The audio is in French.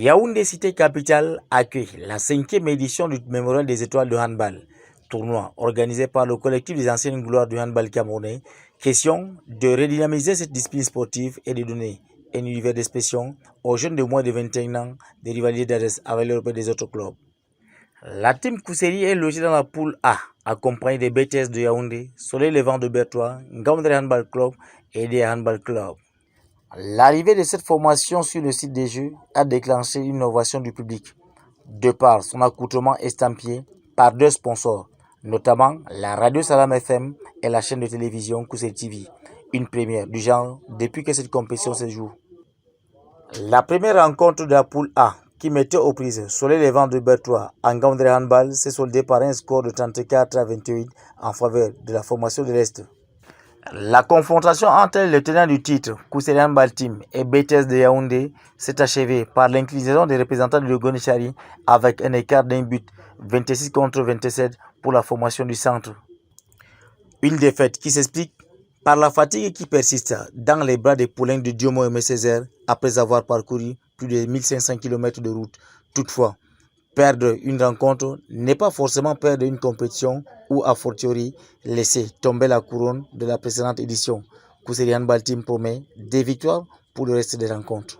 Yaoundé Cité Capitale accueille la 5e édition du Mémorial des Étoiles de handball, tournoi organisé par le collectif des anciennes gloires du handball camerounais. Question de redynamiser cette discipline sportive et de donner un univers d'expression aux jeunes de moins de 21 ans de rivaliser d'adresse avec l'Europe des autres clubs. La team Kousseri est logée dans la poule A, accompagnée des BTS de Yaoundé, Soleil Levant de Bertois, Ngaoundé Handball Club et des Handball Club. L'arrivée de cette formation sur le site des Jeux a déclenché une ovation du public, de par son accoutrement estampillé par deux sponsors, notamment la radio Salam FM et la chaîne de télévision Kousseri TV, une première du genre depuis que cette compétition se joue. La première rencontre de la poule A, qui mettait aux prises Soleil Levant de Bertois en Ngaoundé Handball, s'est soldée par un score de 34-28 en faveur de la formation de l'Est. La confrontation entre le tenant du titre, Kousseri Handball Team, et BTS de Yaoundé s'est achevée par l'inclinaison des représentants de Gonichari avec un écart d'un but 26-27 pour la formation du centre. Une défaite qui s'explique par la fatigue qui persiste dans les bras des poulains de Diomo et Césaire après avoir parcouru plus de 1500 km de route. Toutefois, perdre une rencontre n'est pas forcément perdre une compétition ou a fortiori laisser tomber la couronne de la précédente édition. Kousseri Handball Team promet des victoires pour le reste des rencontres.